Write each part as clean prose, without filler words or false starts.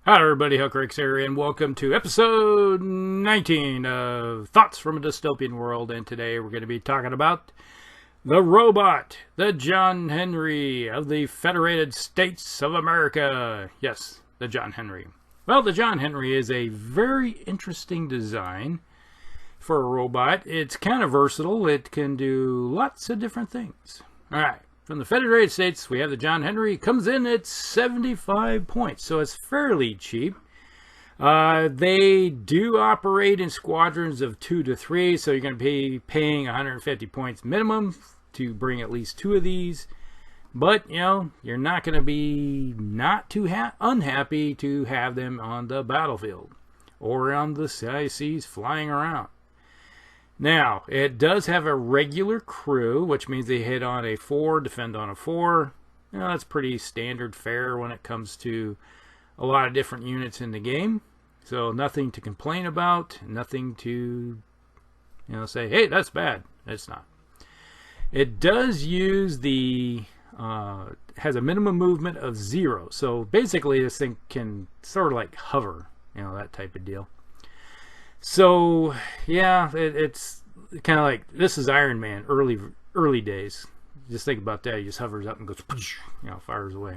Hi everybody, Huckrix here, and welcome to episode 19 of Thoughts from a Dystopian World. And today we're going to be talking about the robot, the John Henry of the Federated States of America. Yes, the John Henry. Well, the John Henry is a very interesting design for a robot. It's kind of versatile. It can do lots of different things. Alright. From the Federated States, we have the John Henry. Comes in at 75 points, so it's fairly cheap. They do operate in squadrons of 2 to 3, so you're going to be paying 150 points minimum to bring at least 2 of these. But, you know, you're not going to be not too unhappy to have them on the battlefield or on the seas flying around. Now, it does have a regular crew, which means they hit on a 4, defend on a 4. You know, that's pretty standard fare when it comes to a lot of different units in the game. So nothing to complain about, nothing to, say, hey, that's bad. It's not. It does use has a minimum movement of 0. So basically this thing can sort of like hover, that type of deal. So, yeah, it's kind of like, this is Iron Man, early days. Just think about that. He just hovers up and goes, fires away.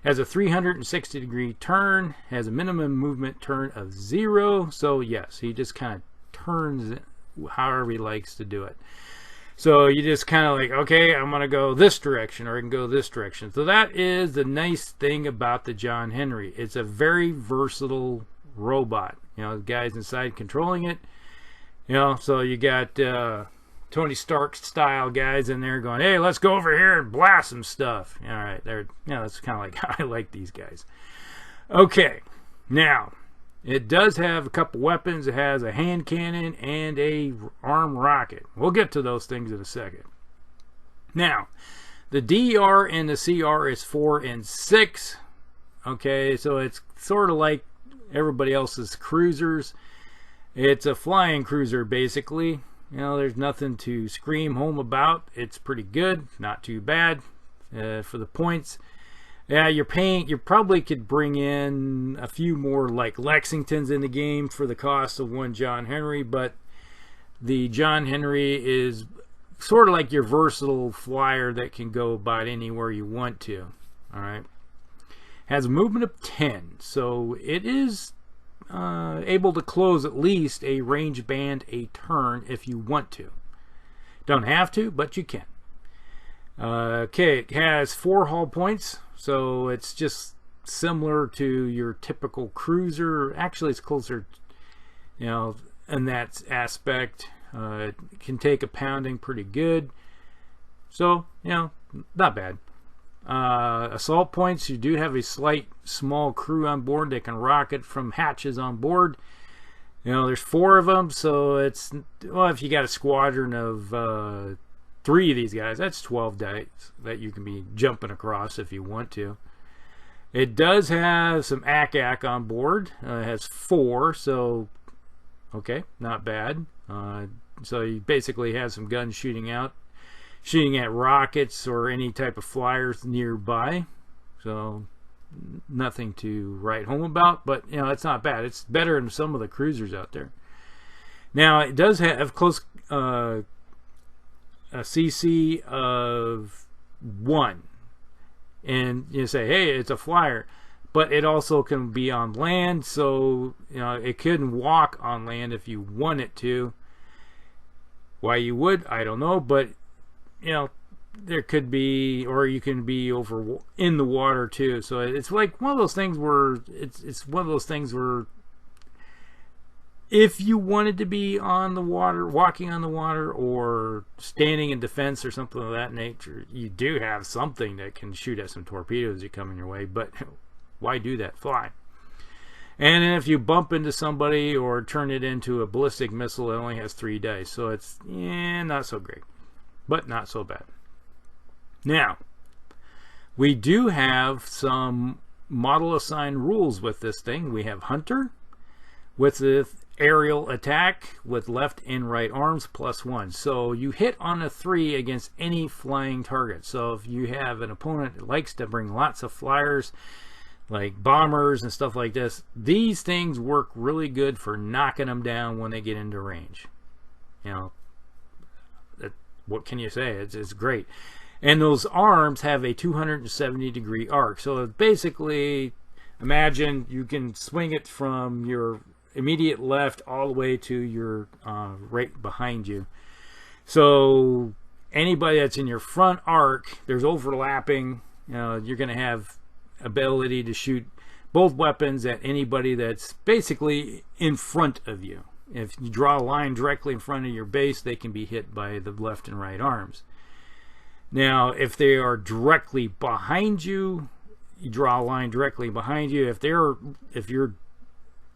Has a 360-degree turn, has a minimum movement turn of 0. So, yes, he just kind of turns it however he likes to do it. So, you just kind of like, okay, I'm going to go this direction, or I can go this direction. So, that is the nice thing about the John Henry. It's a very versatile robot. The guys inside controlling it. So you got Tony Stark style guys in there going, hey, let's go over here and blast some stuff. All right, that's kind of like how I like these guys. Okay, now it does have a couple weapons. It has a hand cannon and a armed rocket. We'll get to those things in a second. Now, the DR and the CR is 4 and 6. Okay, so it's sort of like everybody else's cruisers. It's a flying cruiser, basically. There's nothing to scream home about. It's pretty good, not too bad for the points. Yeah, you probably could bring in a few more like Lexingtons in the game for the cost of one John Henry, but the John Henry is sort of like your versatile flyer that can go about anywhere you want to. All right. Has a movement of 10, so it is able to close at least a range band a turn if you want to. Don't have to, but you can. Okay, it has 4 hull points, so it's just similar to your typical cruiser. Actually, it's closer, in that aspect. It can take a pounding pretty good, so not bad. Assault points, you do have a small crew on board that can rocket from hatches on board. There's 4 of them, so it's, if you got a squadron of 3 of these guys, that's 12 dice that you can be jumping across if you want to. It does have some ACAC on board. It has 4, so okay, not bad. So you basically have some guns shooting at rockets or any type of flyers nearby. So nothing to write home about, but it's not bad. It's better than some of the cruisers out there. Now it does have close a CC of 1, and you say, hey, it's a flyer, but it also can be on land, so it couldn't walk on land if you want it to. Why you would, I don't know, but there could be, or you can be over in the water too. So it's like one of those things where it's one of those things where if you wanted to be on the water, walking on the water, or standing in defense or something of that nature, you do have something that can shoot at some torpedoes that come in your way. But why do that? Fly. And then if you bump into somebody or turn it into a ballistic missile, it only has 3 dice. So it's not so great, but not so bad. Now, we do have some model assigned rules with this thing. We have Hunter with the aerial attack with left and right arms +1. So you hit on a 3 against any flying target. So if you have an opponent that likes to bring lots of flyers, like bombers and stuff like this, these things work really good for knocking them down when they get into range. You know, what can you say? It's great. And those arms have a 270-degree arc. So basically, imagine you can swing it from your immediate left all the way to your right behind you. So anybody that's in your front arc, there's overlapping. You know, you're going to have ability to shoot both weapons at anybody that's basically in front of you. If you draw a line directly in front of your base, they can be hit by the left and right arms. Now, if they are directly behind you, you draw a line directly behind you. If your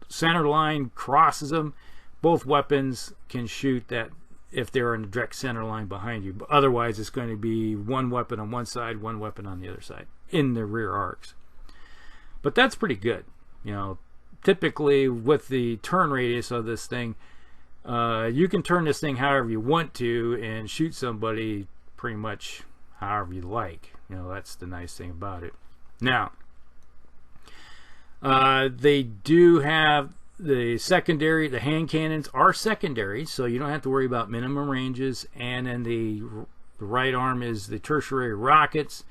center line crosses them, both weapons can shoot that if they're in the direct center line behind you. But otherwise, it's going to be one weapon on one side, one weapon on the other side in the rear arcs. But that's pretty good. You know, typically with the turn radius of this thing, you can turn this thing however you want to and shoot somebody pretty much however you like. You know, that's the nice thing about it. Now, they do have the secondary, the hand cannons are secondary, so you don't have to worry about minimum ranges. And then the right arm is the tertiary rockets.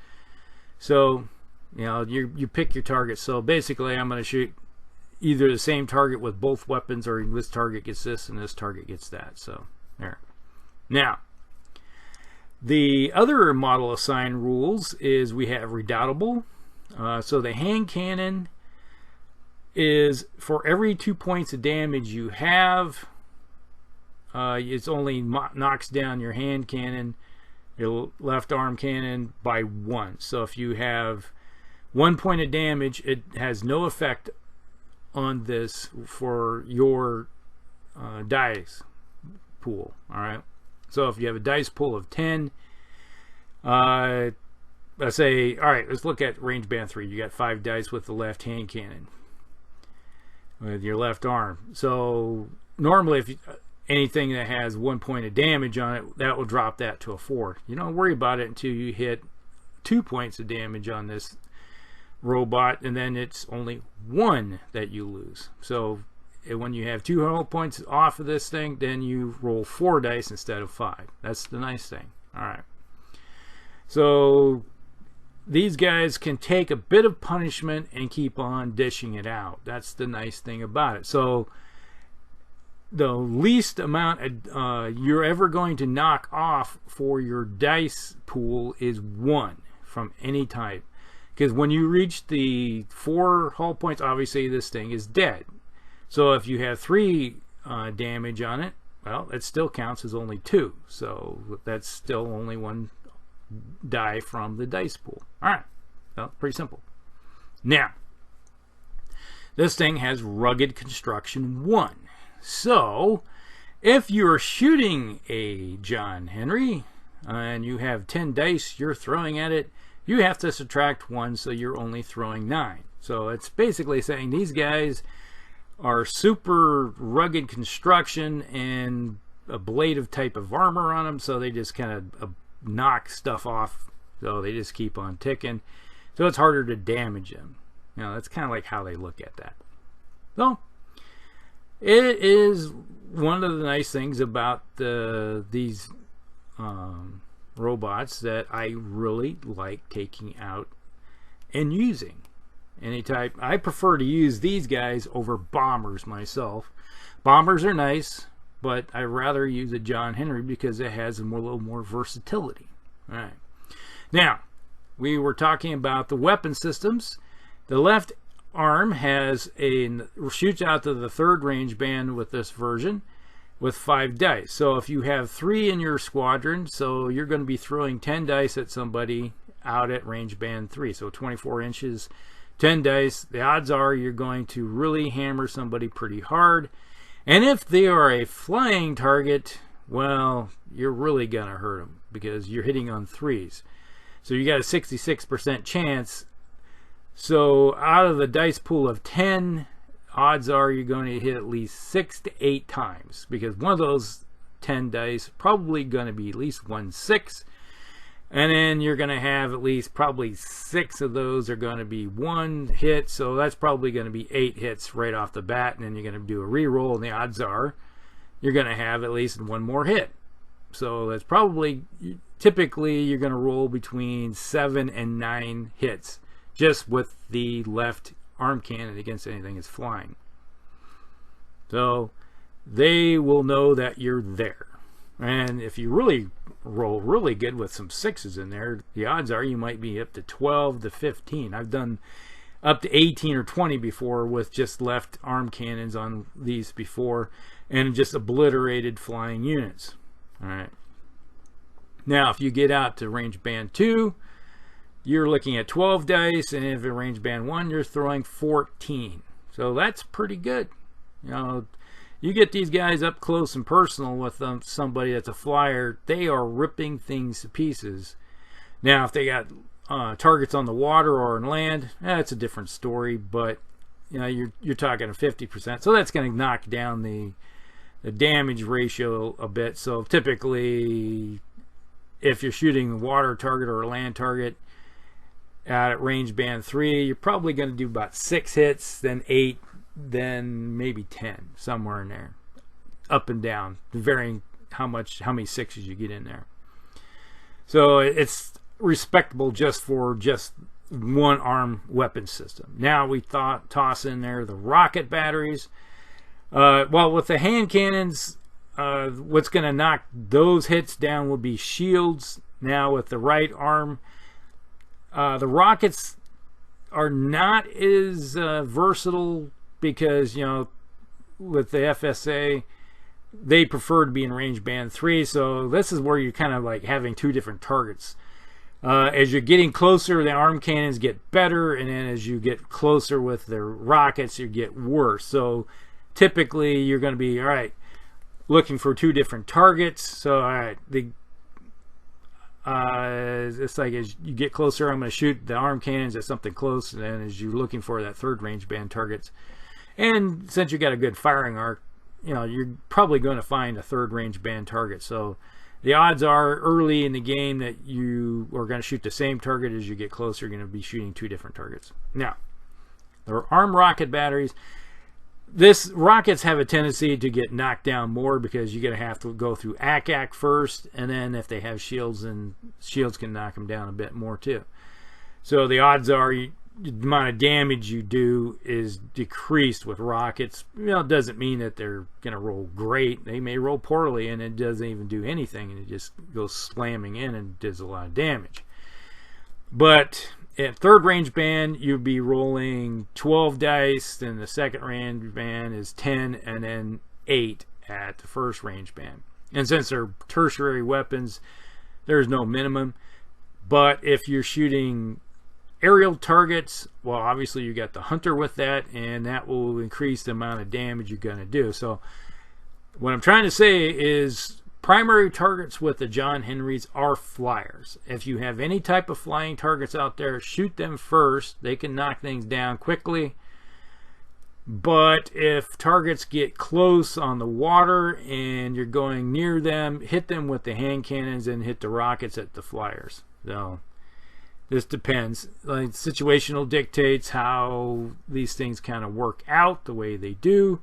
So, you know, you pick your target. So basically, I'm going to shoot either the same target with both weapons, or this target gets this and this target gets that. So there. Now, the other model assign rules is we have redoubtable. So the hand cannon is for every 2 points of damage you have, it's only knocks down your hand cannon, your left arm cannon, by 1. So if you have 1 point of damage, it has no effect on this for your dice pool. All right. So if you have a dice pool of 10, let's say, all right, let's look at range band 3. You got 5 dice with the left hand cannon with your left arm. So normally, if anything that has 1 point of damage on it, that will drop that to a 4. You don't worry about it until you hit 2 points of damage on this robot, and then it's only 1 that you lose. So when you have 2 whole points off of this thing, then you roll 4 dice instead of 5. That's the nice thing. All right. So these guys can take a bit of punishment and keep on dishing it out. That's the nice thing about it. So the least amount you're ever going to knock off for your dice pool is 1 from any type. Because when you reach the 4 hull points, obviously this thing is dead. So if you have 3 damage on it, well, it still counts as only 2. So that's still only 1 die from the dice pool. Alright, well, pretty simple. Now, this thing has rugged construction 1. So, if you're shooting a John Henry and you have 10 dice you're throwing at it, you have to subtract 1, so you're only throwing 9. So it's basically saying these guys are super rugged construction and a blade of type of armor on them, so they just kind of knock stuff off, so they just keep on ticking, so it's harder to damage them. You know, that's kind of like how they look at that. So it is one of the nice things about these robots that I really like taking out and using. Any type, I prefer to use these guys over bombers myself. Bombers are nice, but I rather use a John Henry because it has a little more versatility. All right. Now, we were talking about the weapon systems. The left arm shoots out to the 3rd range band with this version with 5 dice. So if you have 3 in your squadron, so you're going to be throwing 10 dice at somebody out at range band 3. So 24 inches, 10 dice. The odds are you're going to really hammer somebody pretty hard. And if they are a flying target, well, you're really going to hurt them because you're hitting on 3s. So you got a 66% chance. So out of the dice pool of 10, odds are you're going to hit at least 6 to 8 times, because one of those 10 dice probably going to be at least 1 6. And then you're going to have at least probably 6 of those are going to be 1 hit. So that's probably going to be 8 hits right off the bat. And then you're going to do a re-roll. And the odds are you're going to have at least 1 more hit. So that's probably, typically you're going to roll between 7 and 9 hits just with the left arm cannon against anything that's flying. So they will know that you're there. And if you really roll really good with some 6s in there, the odds are you might be up to 12 to 15. I've done up to 18 or 20 before with just left arm cannons on these before, and just obliterated flying units. All right. Now, if you get out to range band 2, you're looking at 12 dice, and if in range band 1, you're throwing 14. So that's pretty good. You know, you get these guys up close and personal with somebody that's a flyer, they are ripping things to pieces. Now, if they got targets on the water or on land, that's a different story. But you know, you're talking a 50%, so that's going to knock down the damage ratio a bit. So typically, if you're shooting a water target or a land target at range band 3, you're probably going to do about 6 hits, then 8. Then maybe 10, somewhere in there, up and down, varying how many 6s you get in there. So it's respectable just for just one arm weapon system. Now we toss in there the rocket batteries. Well, with the hand cannons, what's going to knock those hits down will be shields. Now with the right arm, the rockets are not as versatile, because, you know, with the FSA, they prefer to be in range band 3. So this is where you're kind of like having 2 different targets. As you're getting closer, the arm cannons get better, and then as you get closer with the rockets, you get worse. So typically you're going to be, all right, looking for 2 different targets. So all right, it's like as you get closer, I'm going to shoot the arm cannons at something close, and then as you're looking for that 3rd range band targets. And since you got a good firing arc, you know, you're probably going to find a 3rd range band target. So the odds are early in the game that you are going to shoot the same target. As you get closer, you're going to be shooting 2 different targets. Now, the arm rocket batteries, rockets have a tendency to get knocked down more because you're going to have to go through ACAC first, and then if they have shields, and shields can knock them down a bit more too. So the odds are the amount of damage you do is decreased with rockets. You know, it doesn't mean that they're going to roll great. They may roll poorly and it doesn't even do anything, and it just goes slamming in and does a lot of damage. But at 3rd range band, you'd be rolling 12 dice, then the 2nd range band is 10, and then 8 at the 1st range band. And since they're tertiary weapons, there's no minimum. But if you're shooting aerial targets, well, obviously you got the hunter with that, and that will increase the amount of damage you're going to do. So what I'm trying to say is primary targets with the John Henrys are flyers. If you have any type of flying targets out there, shoot them first. They can knock things down quickly. But if targets get close on the water and you're going near them, hit them with the hand cannons and hit the rockets at the flyers. So this depends. Like, situational dictates how these things kind of work out the way they do.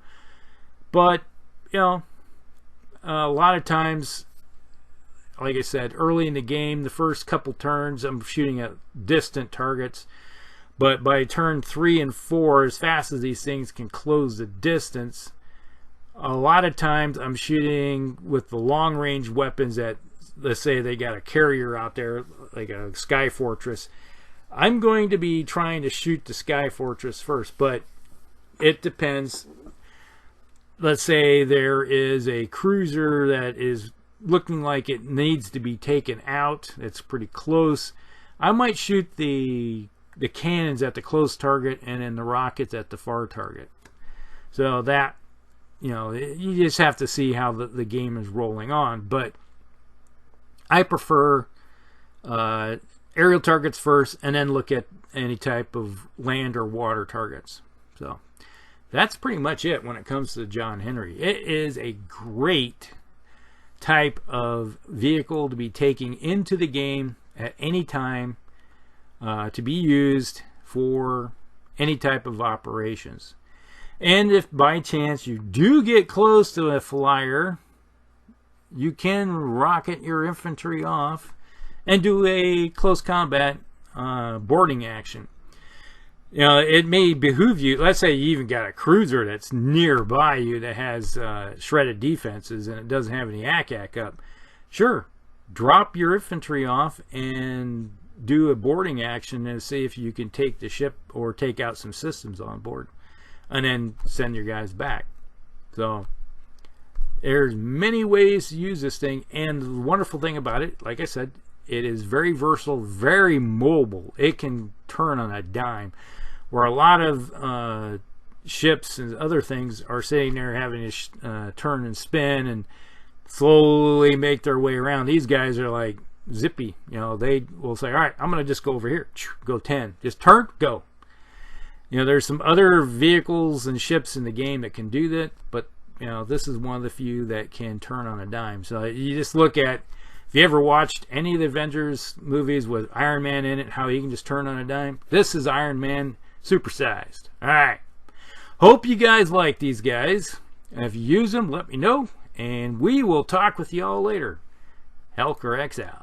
But, you know, a lot of times, like I said, early in the game, the first couple turns, I'm shooting at distant targets. But by turn 3 and 4, as fast as these things can close the distance, a lot of times I'm shooting with the long-range weapons that, let's say they got a carrier out there, like a Sky Fortress. I'm going to be trying to shoot the Sky Fortress first, but it depends. Let's say there is a cruiser that is looking like it needs to be taken out. It's pretty close. I might shoot the cannons at the close target and then the rockets at the far target. So that, you know, you just have to see how the game is rolling on. But I prefer aerial targets first, and then look at any type of land or water targets. So that's pretty much it when it comes to John Henry. It is a great type of vehicle to be taking into the game at any time to be used for any type of operations. And if by chance you do get close to a flyer, you can rocket your infantry off and do a close combat boarding action. You know, it may behoove you, let's say you even got a cruiser that's nearby you that has shredded defenses and it doesn't have any ACAC up. Sure, drop your infantry off and do a boarding action and see if you can take the ship or take out some systems on board, and then send your guys back. So there's many ways to use this thing, and the wonderful thing about it, like I said, it is very versatile, very mobile. It can turn on a dime, where a lot of ships and other things are sitting there having to turn and spin and slowly make their way around. These guys are like zippy. You know, they will say, all right, I'm going to just go over here. Go 10. Just turn, go. You know, there's some other vehicles and ships in the game that can do that, but you know, this is one of the few that can turn on a dime. So you just look at, if you ever watched any of the Avengers movies with Iron Man in it, how he can just turn on a dime, this is Iron Man supersized. All right. Hope you guys like these guys. And if you use them, let me know, and we will talk with you all later. Helker X out.